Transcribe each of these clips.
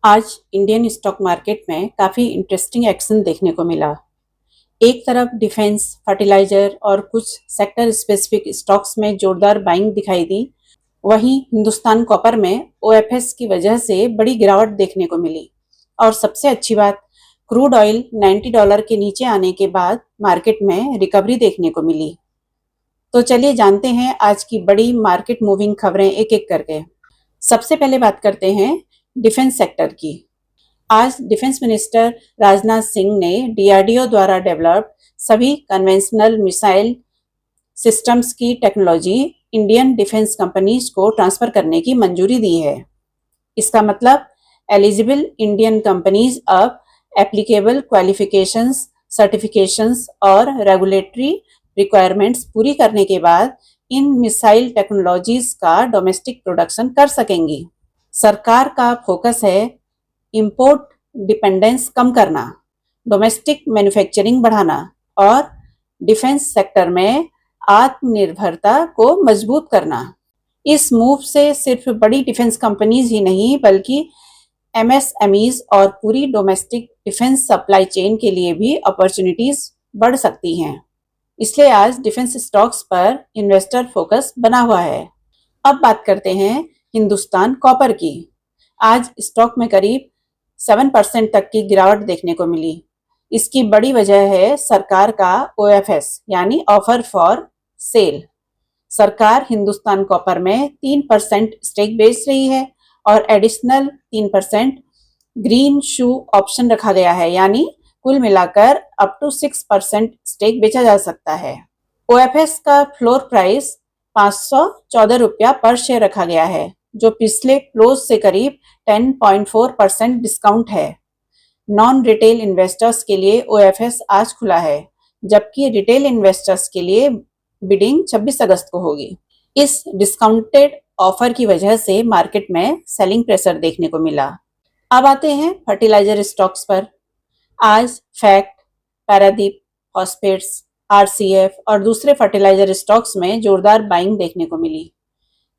आज Indian stock market में काफ़ी इंटरेस्टिंग एक्शन देखने को मिला। एक तरफ डिफेंस, फर्टिलाइजर और कुछ सेक्टर स्पेसिफिक स्टॉक्स में जोरदार बाइंग दिखाई दी। वहीं हिंदुस्तान कॉपर में ओएफएस की वजह से बड़ी गिरावट देखने को मिली। और सबसे अच्छी बात, क्रूड ऑयल $90 के नीचे आने के बाद मार्केट में रिकवरी देखने को मिली। तो चलिए जानते हैं आज की बड़ी मार्केट मूविंग खबरें एक एक करके। सबसे पहले बात करते हैं डिफेंस सेक्टर की। आज डिफेंस मिनिस्टर राजनाथ सिंह ने डीआरडीओ द्वारा डेवलप्ड सभी कन्वेंशनल मिसाइल सिस्टम्स की टेक्नोलॉजी इंडियन डिफेंस कंपनीज को ट्रांसफर करने की मंजूरी दी है। इसका मतलब एलिजिबल इंडियन कंपनीज अब एप्लीकेबल क्वालिफिकेशंस, सर्टिफिकेशंस और रेगुलेटरी रिक्वायरमेंट्स पूरी करने के बाद इन मिसाइल टेक्नोलॉजीज का डोमेस्टिक प्रोडक्शन कर सकेंगी। सरकार का फोकस है इंपोर्ट डिपेंडेंस कम करना, डोमेस्टिक मैन्युफैक्चरिंग बढ़ाना और डिफेंस सेक्टर में आत्मनिर्भरता को मजबूत करना। इस मूव से सिर्फ बड़ी डिफेंस कंपनीज ही नहीं बल्कि एमएसएमईज और पूरी डोमेस्टिक डिफेंस सप्लाई चेन के लिए भी अपॉर्चुनिटीज बढ़ सकती हैं। इसलिए आज डिफेंस स्टॉक्स पर इन्वेस्टर फोकस बना हुआ है। अब बात करते हैं हिंदुस्तान कॉपर की। आज स्टॉक में करीब 7% तक की गिरावट देखने को मिली। इसकी बड़ी वजह है सरकार का ओएफएस यानी ऑफर फॉर सेल। सरकार हिंदुस्तान कॉपर में 3% स्टेक बेच रही है और एडिशनल 3% ग्रीन शू ऑप्शन रखा गया है, यानी कुल मिलाकर अप टू 6% स्टेक बेचा जा सकता है। ओएफएस का फ्लोर प्राइस 514 रुपया पर शेयर रखा गया है, जो पिछले क्लोज से करीब 10.4% डिस्काउंट है। नॉन रिटेल इन्वेस्टर्स के लिए ओएफएस आज खुला है, जबकि रिटेल इन्वेस्टर्स के लिए बिडिंग 26 अगस्त को होगी। इस डिस्काउंटेड ऑफर की वजह से मार्केट में सेलिंग प्रेशर देखने को मिला। अब आते हैं फर्टिलाइजर स्टॉक्स पर। आज फैक्ट, पैरादीप, फॉस्फेट्स, आरसीएफ और दूसरे फर्टिलाइजर स्टॉक्स में जोरदार बाइंग देखने को मिली।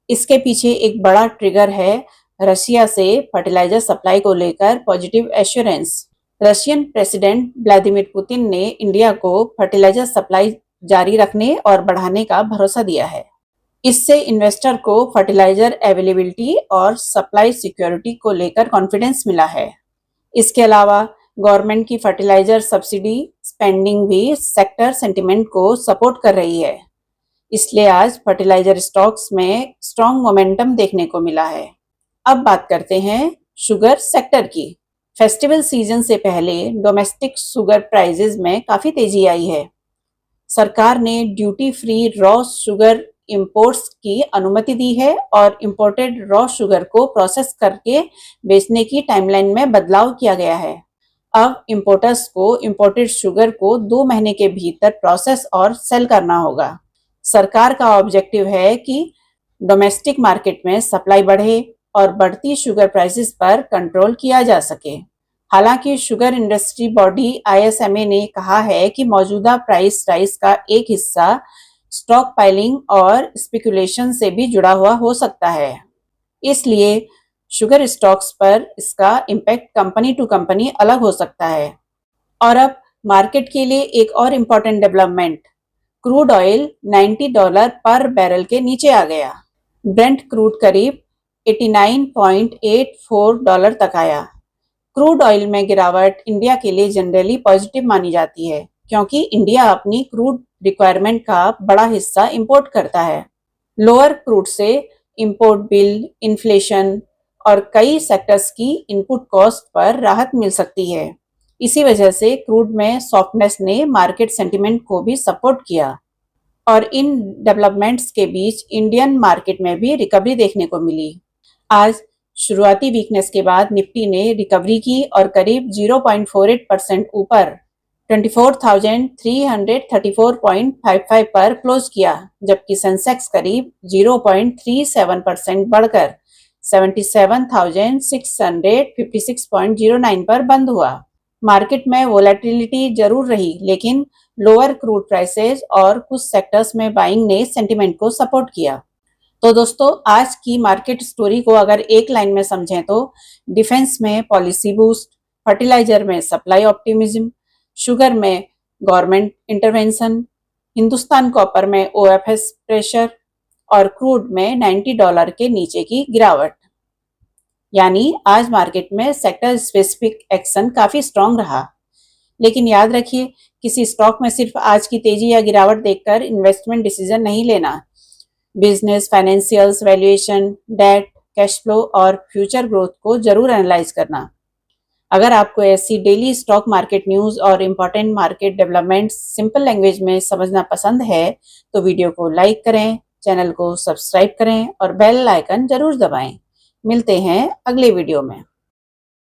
इसके पीछे एक बड़ा ट्रिगर है रशिया से फर्टिलाइजर सप्लाई को लेकर positive assurance. Russian president Vladimir Putin ने इंडिया को फर्टिलाइजर सप्लाई जारी रखने और बढ़ाने का भरोसा दिया है। इससे इन्वेस्टर को फर्टिलाइजर अवेलेबिलिटी और सप्लाई सिक्योरिटी को लेकर कॉन्फिडेंस मिला है। इसके अलावा गवर्नमेंट की फर्टिलाइजर सब्सिडी स्पेंडिंग भी सेक्टर सेंटिमेंट को सपोर्ट कर रही है। इसलिए आज फर्टिलाइजर स्टॉक्स में स्ट्रॉन्ग मोमेंटम देखने को मिला है। अब बात करते हैं शुगर सेक्टर की। फेस्टिवल सीजन से पहले डोमेस्टिक शुगर प्राइसेस में काफी तेजी आई है। सरकार ने duty free raw sugar imports की अनुमति दी है और इंपोर्टेड रॉ शुगर को प्रोसेस करके बेचने की टाइमलाइन में बदलाव किया गया है। अब इंपोर्टर्स को इंपोर्टेड शुगर को 2 महीने के भीतर प्रोसेस और सेल करना होगा। सरकार का ऑब्जेक्टिव है कि डोमेस्टिक मार्केट में सप्लाई बढ़े और बढ़ती शुगर प्राइसेस पर कंट्रोल किया जा सके। हालांकि शुगर इंडस्ट्री बॉडी आईएसएमए ने कहा है कि मौजूदा प्राइस राइज का एक हिस्सा स्टॉक पाइलिंग और स्पेकुलेशन से भी जुड़ा हुआ हो सकता है। इसलिए शुगर स्टॉक्स पर इसका इम्पैक्ट कंपनी टू कंपनी अलग हो सकता है। और अब मार्केट के लिए एक और इम्पॉर्टेंट डेवलपमेंट, क्रूड ऑयल $90 पर बैरल के नीचे आ गया। ब्रेंट क्रूड करीब $89.84 तक आया। क्रूड ऑयल में गिरावट इंडिया के लिए जनरली पॉजिटिव मानी जाती है, क्योंकि इंडिया अपनी क्रूड रिक्वायरमेंट का बड़ा हिस्सा इंपोर्ट करता है। लोअर क्रूड से इंपोर्ट बिल, इन्फ्लेशन और कई सेक्टर्स की इनपुट कॉस्ट पर राहत मिल सकती है। इसी वजह से क्रूड में सॉफ्टनेस ने मार्केट सेंटिमेंट को भी सपोर्ट किया और इन डेवलपमेंट्स के बीच इंडियन मार्केट में भी रिकवरी देखने को मिली। आज शुरुआती वीकनेस के बाद निफ्टी ने रिकवरी की और करीब 0.48% ऊपर 24,334.55 पर क्लोज किया, जबकि सेंसेक्स करीब 0.37% बढ़कर 77,656.09 पर बंद हुआ। मार्केट में वोलेटिलिटी जरूर रही, लेकिन लोअर क्रूड प्राइसेस और कुछ सेक्टर्स में बाइंग ने सेंटिमेंट को सपोर्ट किया। तो दोस्तों आज की मार्केट स्टोरी को अगर एक लाइन में समझें तो डिफेंस में पॉलिसी बूस्ट, फर्टिलाइजर में सप्लाई ऑप्टिमिज्म, शुगर में गवर्नमेंट इंटरवेंशन, हिंदुस्तान कॉपर में ओएफएस प्रेशर और क्रूड में $90 के नीचे की गिरावट। यानी आज मार्केट में सेक्टर स्पेसिफिक एक्शन काफी स्ट्रांग रहा। लेकिन याद रखिए, किसी स्टॉक में सिर्फ आज की तेजी या गिरावट देखकर इन्वेस्टमेंट डिसीजन नहीं लेना। Business, financials, valuation, debt, cash flow और फ्यूचर ग्रोथ को जरूर एनालाइज करना। अगर आपको ऐसी डेली स्टॉक मार्केट न्यूज़ और important market developments simple language में समझना पसंद है तो वीडियो को लाइक करें, चैनल को सब्सक्राइब करें और बेल आइकन जरूर दबाएं। मिलते हैं अगले वीडियो में।